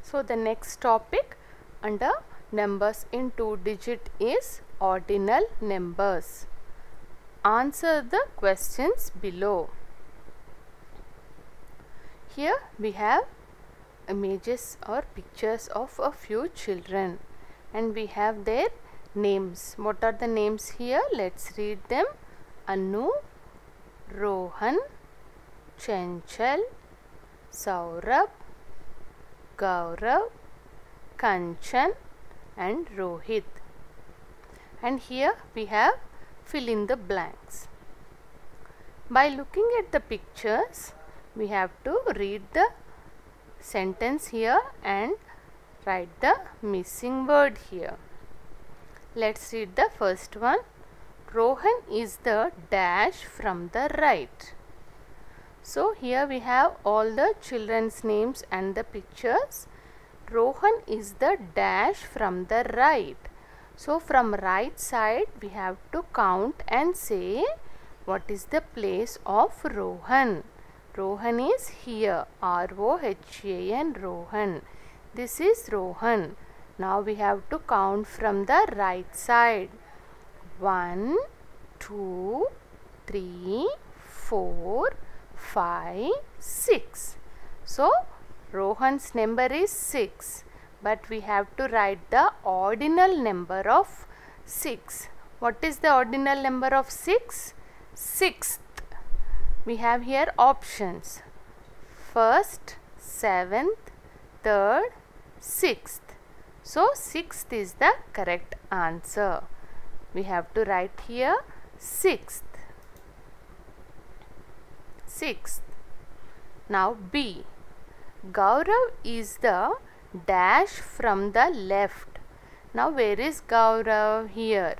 So the next topic under numbers in 2-digit is ordinal numbers. Answer the questions below. Here we have images or pictures of a few children and we have their names. What are the names here? Let's read them. Anu, Rohan, Chanchal, Saurabh, Gaurav, Kanchan and Rohit. And here we have fill in the blanks. By looking at the pictures, we have to read the sentence here and write the missing word here. Let's read the first one. Rohan is the dash from the right. So here we have all the children's names and the pictures. Rohan is the dash from the right. So from right side we have to count and say what is the place of Rohan. Rohan is here. R-O-H-A-N, Rohan. This is Rohan. Now we have to count from the right side. 1, 2, 3, 4, 5, 6. So Rohan's number is 6. But we have to write the ordinal number of 6. What is the ordinal number of 6? 6th. We have here options. 1st, 7th, 3rd, 6th. So 6th is the correct answer. We have to write here 6th. 6th. Now B. Gaurav is the dash from the left. Now where is Gaurav? Here.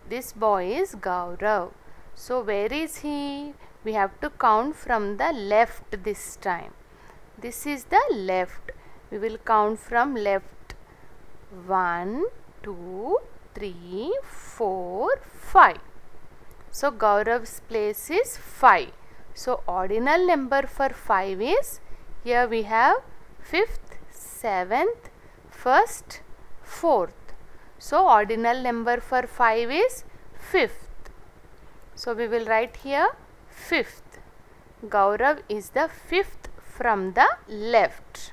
This boy is Gaurav. So where is he? We have to count from the left this time. This is the left. We will count from left. 1, 2, 3, 4, 5. So Gaurav's place is 5. So ordinal number for 5 is, here we have 5th, 7th, 1st, 4th. So ordinal number for 5 is 5th. So we will write here 5th. Gaurav is the 5th from the left.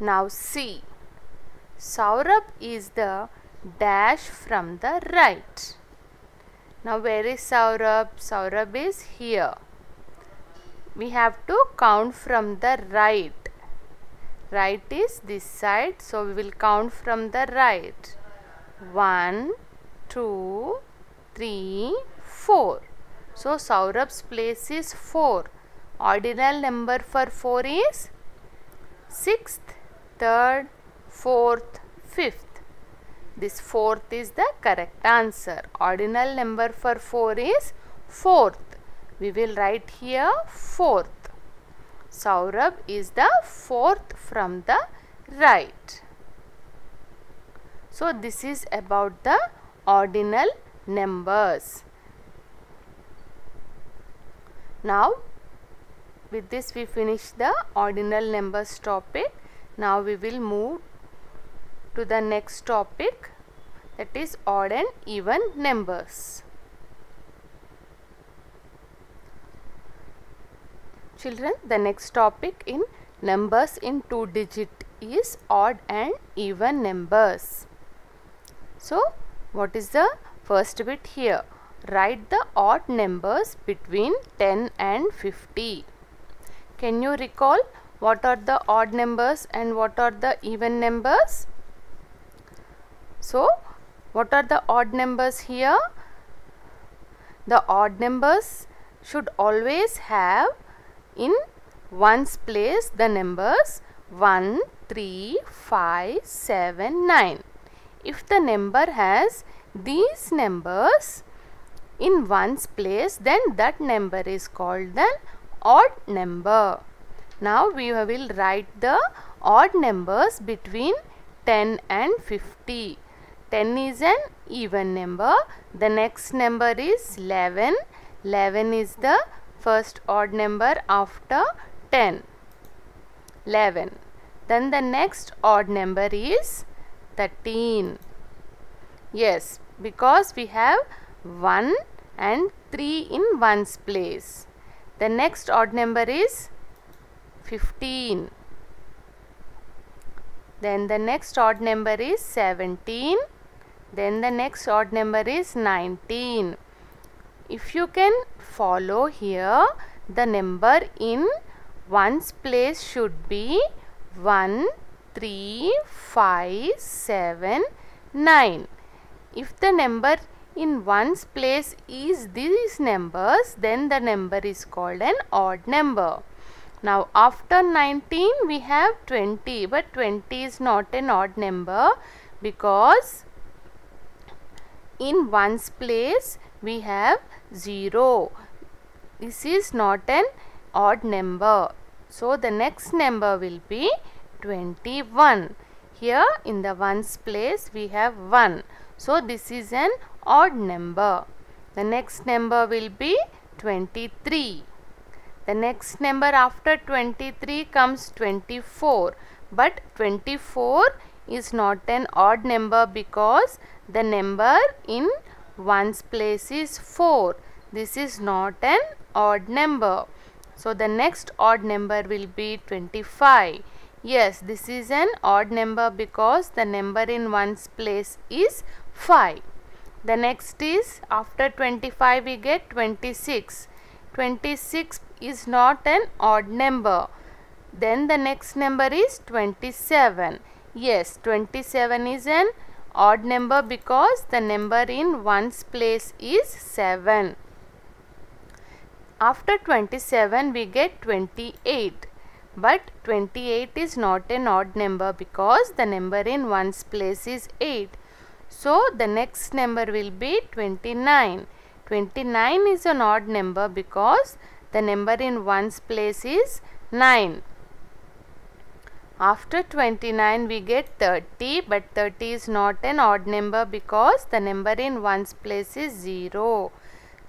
Now C. Saurabh is the dash from the right. Now where is Saurabh? Saurabh is here. We have to count from the right. Right is this side. So we will count from the right. 1, 2, 3, 4. So Saurabh's place is 4. Ordinal number for 4 is 6th, 3rd, 4th, 5th. This 4th is the correct answer. Ordinal number for 4 is 4th. We will write here 4th. Saurabh is the 4th from the right. So this is about the ordinal numbers. Now with this we finish the ordinal numbers topic. Now we will move to the next topic, that is odd and even numbers. Children, the next topic in numbers in 2-digit is odd and even numbers. So what is the first bit here? Write the odd numbers between 10 and 50. Can you recall what are the odd numbers and what are the even numbers? So what are the odd numbers here? The odd numbers should always have in ones place the numbers 1, 3, 5, 7, 9. If the number has these numbers in ones place, then that number is called an odd number. Now we will write the odd numbers between 10 and 50. 10 is an even number. The next number is 11. 11 is the first odd number after 10. 11. Then the next odd number is 13. Yes, because we have 1 and 3 in ones place. The next odd number is 15. Then the next odd number is 17. Then the next odd number is 19. If you can follow here, the number in ones place should be 1, 3, 5, 7, 9. If the number in ones place is these numbers, then the number is called an odd number. Now after 19 we have 20, but 20 is not an odd number because in ones place we have 0. This is not an odd number. So the next number will be 21. Here in the ones place we have 1. So this is an odd number. The next number will be 23. The next number after 23 comes 24. But 24 is not an odd number because the number in ones place is 4. This is not an odd number. So the next odd number will be 25. Yes, this is an odd number because the number in ones place is 5. The next is after 25 we get 26. 26 is not an odd number. Then the next number is 27. Yes, 27 is an odd number because the number in ones place is 7. After 27 we get 28. But 28 is not an odd number because the number in ones place is 8. So the next number will be 29. 29 is an odd number because the number in ones place is 9. After 29 we get 30, but 30 is not an odd number because the number in ones place is 0.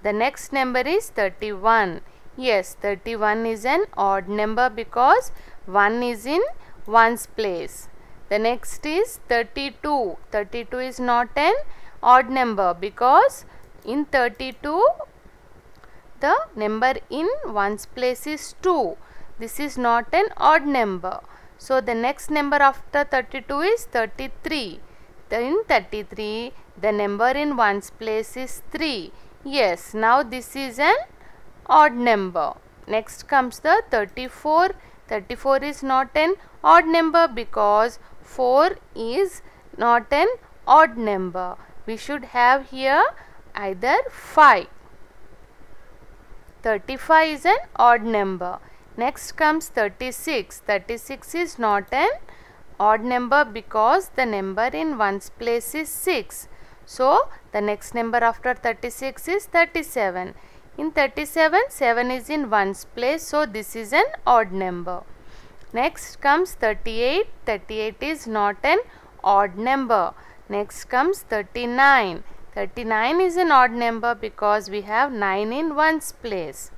The next number is 31. Yes, 31 is an odd number because 1 is in ones place. The next is 32. 32 is not an odd number because in 32 the number in ones place is 2. This is not an odd number. So the next number after 32 is 33. In 33 the number in ones place is 3. Yes, now this is an odd number. Next comes the 34. 34 is not an odd number because 4 is not an odd number. We should have here either 5. 35 is an odd number. Next comes 36. 36 is not an odd number because the number in ones place is 6. So the next number after 36 is 37. In 37, 7 is in ones place, so this is an odd number. Next comes 38. 38 is not an odd number. Next comes 39. 39 is an odd number because we have 9 in ones place.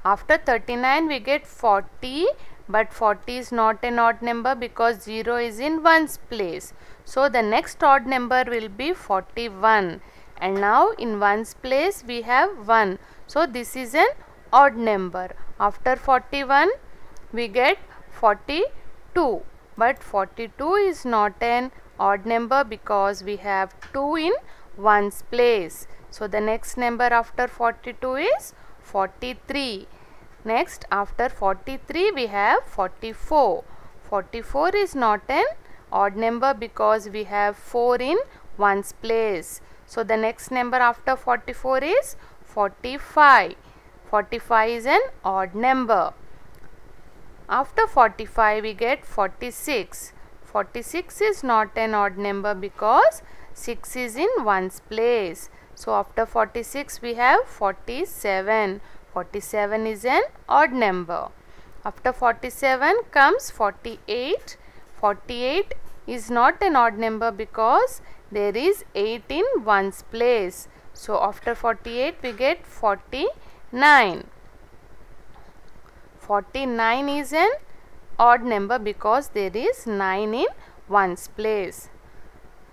After 39 we get 40, but 40 is not an odd number because 0 is in ones place. So the next odd number will be 41. And now in ones place we have 1. So this is an odd number. After 41 we get 42. But 42 is not an odd number because we have 2 in ones place. So the next number after 42 is 43. Next after 43 we have 44. 44 is not an odd number because we have 4 in ones place. So the next number after 44 is 45. 45 is an odd number. After 45 we get 46. 46 is not an odd number because 6 is in ones place. So after 46 we have 47. 47 is an odd number. After 47 comes 48. 48 is not an odd number because there is 8 in ones place. So after 48 we get 49. 49 is an odd number because there is 9 in ones place.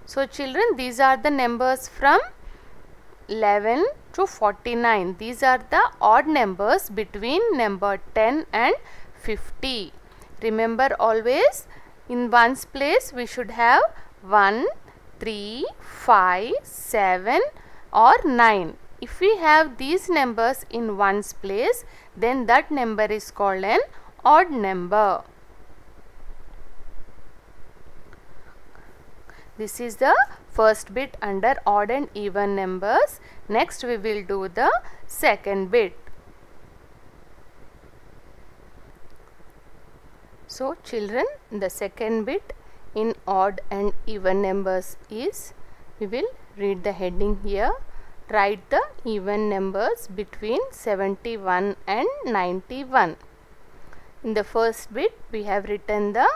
So children, these are the numbers from 11 to 49. These are the odd numbers between number 10 and 50. Remember, always in ones place we should have 1, 3, 5, 7 or 9. If we have these numbers in ones place, then that number is called an odd number. This is the first bit under odd and even numbers. Next we will do the second bit. So children, the second bit in odd and even numbers is, we will read the heading here. Write the even numbers between 71 and 91. In the first bit we have written the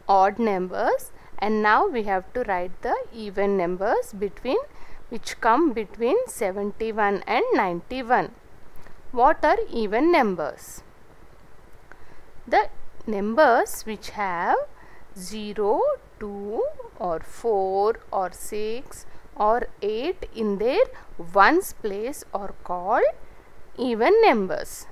odd numbers, and now we have to write the even numbers which come between 71 and 91. What are even numbers? The numbers which have 0, 2 or 4 or 6 or 8 in their ones place are called even numbers.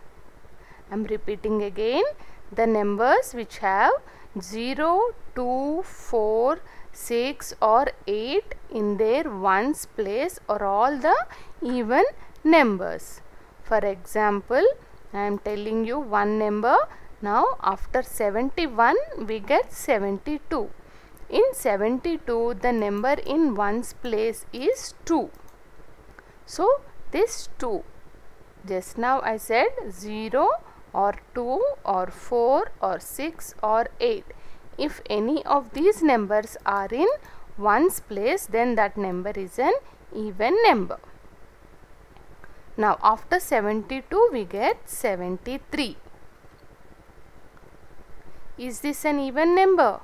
I am repeating again. The numbers which have 0, 2, 4, 6 or 8 in their ones place are all the even numbers. For example, I am telling you one number. Now after 71 we get 72. In 72 the number in ones place is 2. So this 2, just now I said 0 or 2 or 4 or 6 or 8. If any of these numbers are in ones place, then that number is an even number. Now after 72 we get 73. Is this an even number?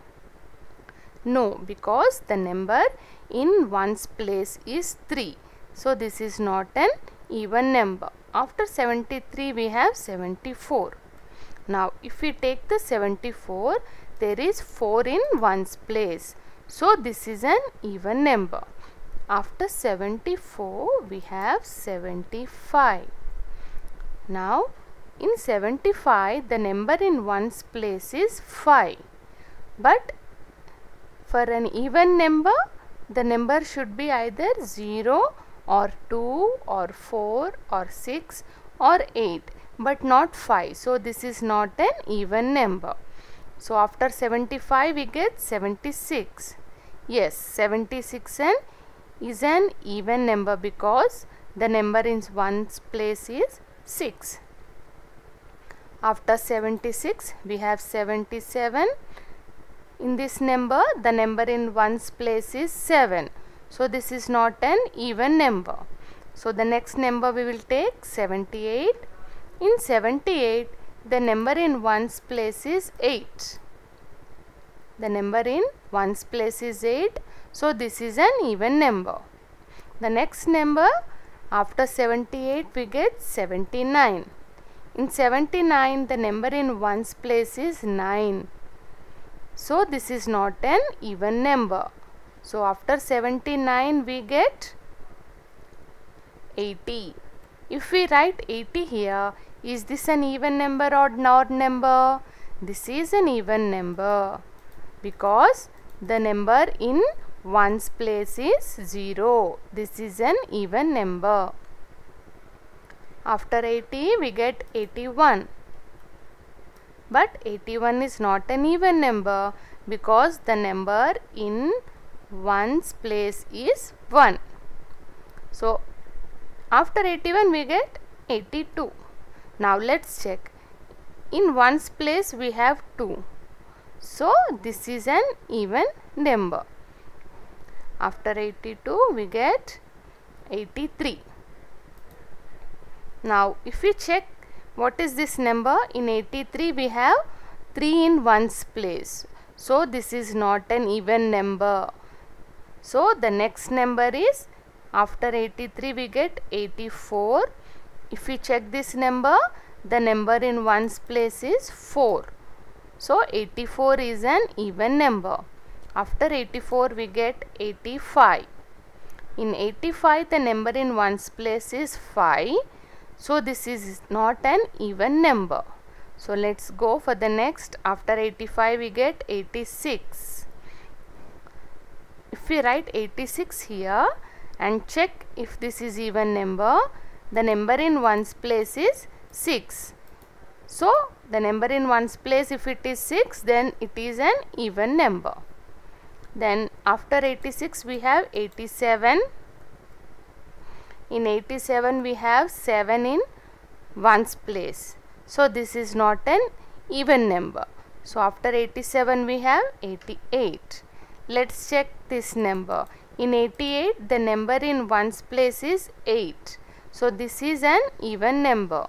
No, because the number in ones place is 3. So this is not an even number. After 73 we have 74. Now if we take the 74, there is 4 in ones place. So this is an even number. After 74 we have 75. Now in 75 the number in ones place is 5. But for an even number, the number should be either 0 or 2 or 4 or 6 or 8, but not 5. So this is not an even number. So after 75 we get 76. Yes, 76 is an even number because the number in ones place is 6. After 76 we have 77. In this number, the number in ones place is 7. So this is not an even number. So the next number we will take 78. In 78, the number in ones place is 8. The number in ones place is 8. So this is an even number. The next number after 78 we get 79. In 79, the number in ones place is 9. So this is not an even number. So after 79 we get 80. If we write 80 here, is this an even number or an odd number? This is an even number because the number in ones place is 0. This is an even number. After 80 we get 81. But 81 is not an even number because the number in ones place is 1. So after 81 we get 82. Now let's check. In ones place we have 2. So this is an even number. After 82 we get 83. Now if we check what is this number, in 83 we have 3 in ones place. So this is not an even number. So the next number is, after 83 we get 84. If we check this number, the number in ones place is 4. So 84 is an even number. After 84 we get 85. In 85 the number in ones place is 5. So this is not an even number. So let's go for the next. After 85 we get 86. If we write 86 here and check if this is even number, the number in ones place is 6. So the number in ones place, if it is 6, then it is an even number. Then after 86 we have 87. In 87 we have 7 in ones place. So this is not an even number. So after 87 we have 88. Let's check this number. In 88 the number in ones place is 8. So this is an even number.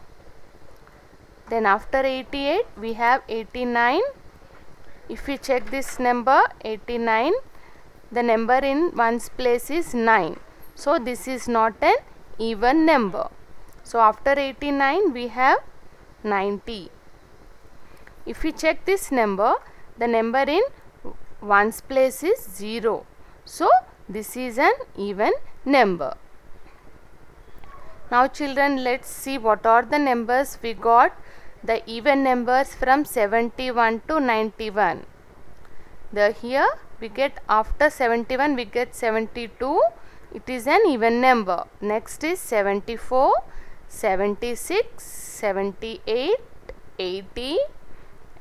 Then after 88 we have 89. If we check this number 89, the number in ones place is 9. So this is not an even number. So after 89 we have 90. If we check this number, the number in ones place is 0. So this is an even number. Now children, let's see what are the numbers we got. The even numbers from 71 to 91. Here we get, after 71 we get 72. It is an even number. Next is 74, 76, 78, 80,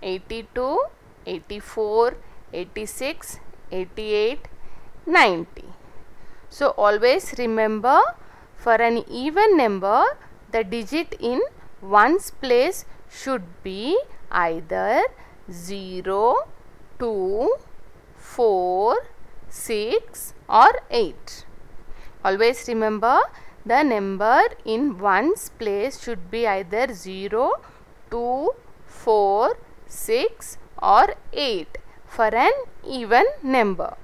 82, 84, 86, 88, 90. So always remember, for an even number, the digit in ones place should be either 0, 2, 4, 6 or 8. Always remember, the number in ones place should be either 0, 2, 4, 6 or 8 for an even number.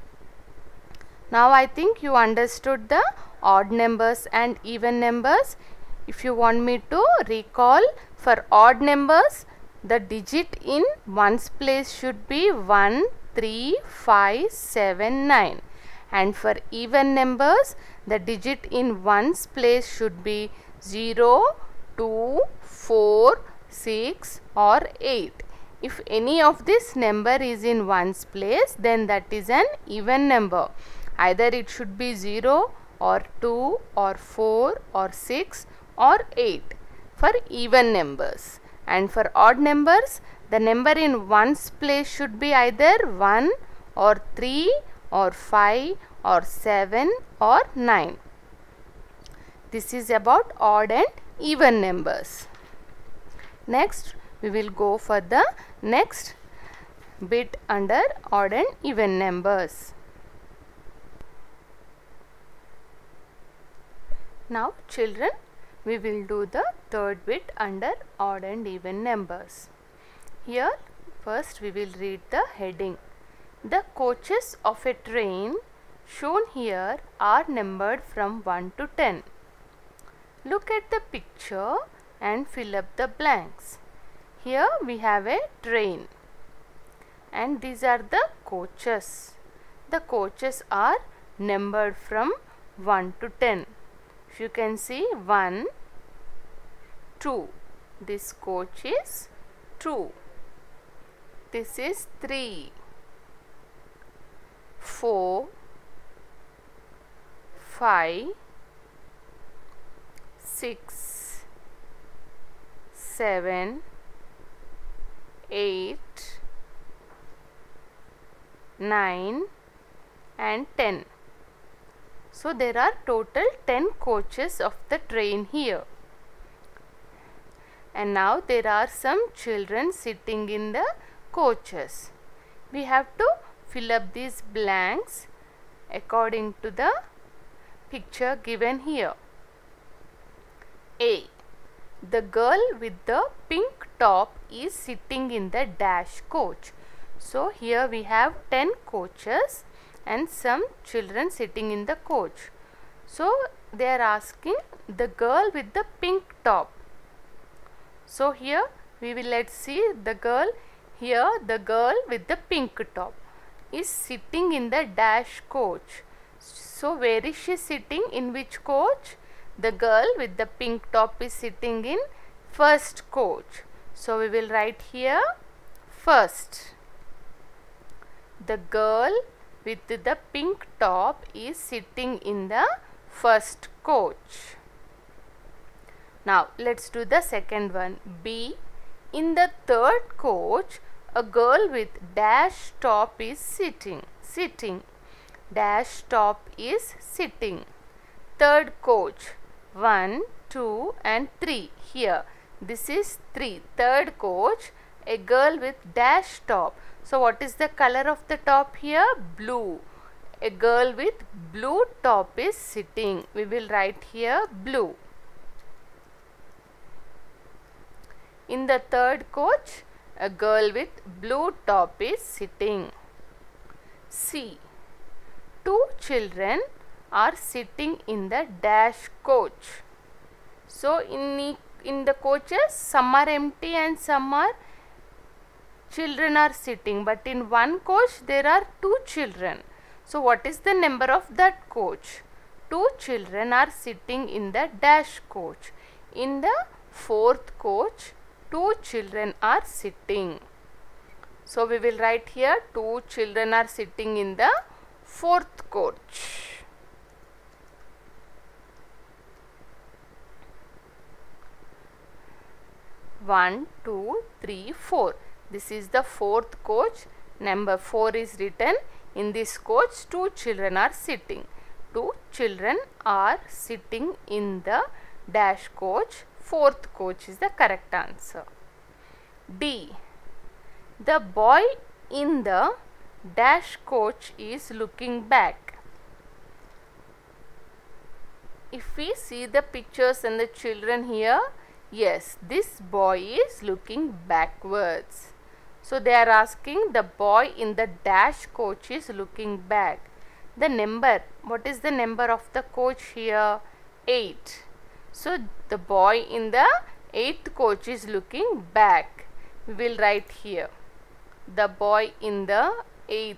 Now I think you understood the odd numbers and even numbers. If you want me to recall, for odd numbers, the digit in ones place should be 1, 3, 5, 7, 9. And for even numbers, the digit in ones place should be 0, 2, 4, 6 or 8. If any of this number is in ones place, then that is an even number. Either it should be 0 or 2 or 4 or 6 or 8 for even numbers. And for odd numbers, the number in ones place should be either 1 or 3 or 5 or 7 or 9. This is about odd and even numbers. Next, we will go for the next bit under odd and even numbers. Now children, we will do the third bit under odd and even numbers. Here first we will read the heading. The coaches of a train shown here are numbered from 1 to 10. Look at the picture and fill up the blanks. Here we have a train and these are the coaches. The coaches are numbered from 1 to 10. You can see 1, 2. This coach is 2. This is 3, 4, 5, 6, 7, 8, 9 and 10. So there are total 10 coaches of the train here. And now there are some children sitting in the coaches. We have to fill up these blanks according to the picture given here. A. The girl with the pink top is sitting in the dash coach. So here we have 10 coaches and some children sitting in the coach. So they are asking the girl with the pink top. So here let's see the girl. Here the girl with the pink top is sitting in the dash coach. So where is she sitting? In which coach? The girl with the pink top is sitting in first coach. So we will write here first. The girl with the pink top is sitting in the first coach. Now let's do the second one. B. In the third coach, a girl with dash top is sitting. Dash top is sitting. Third coach, 1, 2 and 3. Here this is 3. Third coach, a girl with dash top. So what is the color of the top here? Blue. A girl with blue top is sitting. We will write here blue. In the third coach, a girl with blue top is sitting. C. 2 children are sitting in the dash coach. So in the coaches, some are empty and some are children are sitting, but in one coach there are 2 children. So what is the number of that coach? 2 children are sitting in the dash coach. In the fourth coach, 2 children are sitting. So we will write here 2 children are sitting in the fourth coach. One, 2, 3, 4. This is the fourth coach. Number 4 is written. In this coach, 2 children are sitting. 2 children are sitting in the dash coach. Fourth coach is the correct answer. D. The boy in the dash coach is looking back. If we see the pictures and the children here, yes, this boy is looking backwards. So they are asking the boy in the dash coach is looking back. The number, what is the number of the coach here? 8. So the boy in the 8th coach is looking back. We will write here. The boy in the 8th.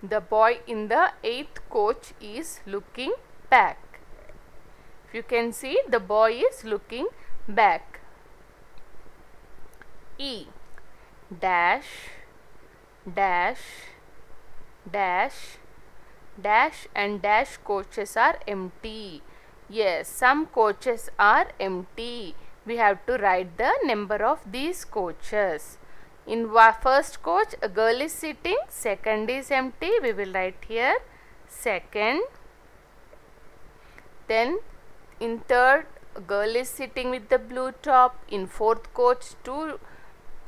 The boy in the 8th coach is looking back. If you can see, the boy is looking back. E. Dash, dash, dash, dash and dash coaches are empty. Yes, some coaches are empty. We have to write the number of these coaches. In first coach, a girl is sitting, second is empty. We will write here second. Then in third, a girl is sitting with the blue top. In fourth coach, 2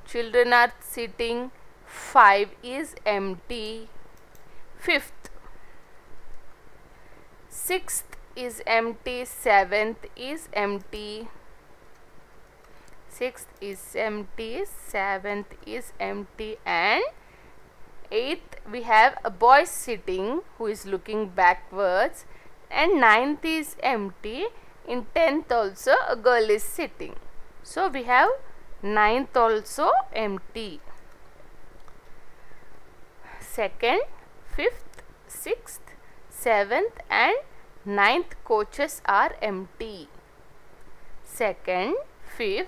children are sitting. 5 is empty. Fifth, 6th is empty. 7th is empty. 6th is empty. 7th is empty. And 8th, we have a boy sitting who is looking backwards. And 9th is empty. In 10th also a girl is sitting. So we have 9th also empty. 2nd, 5th, 6th, 7th and 9th coaches are empty. 2nd, 5th,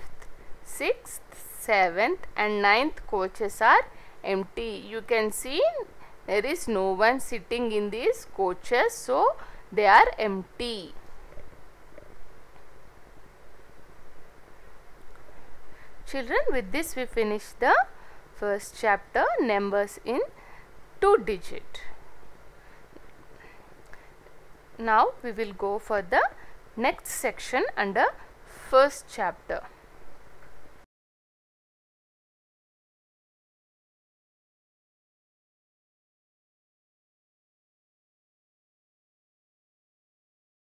6th, 7th and 9th coaches are empty. You can see there is no one sitting in these coaches, so they are empty. Children, with this we finish the first chapter, numbers in 2 digit. Now we will go for the next section under first chapter.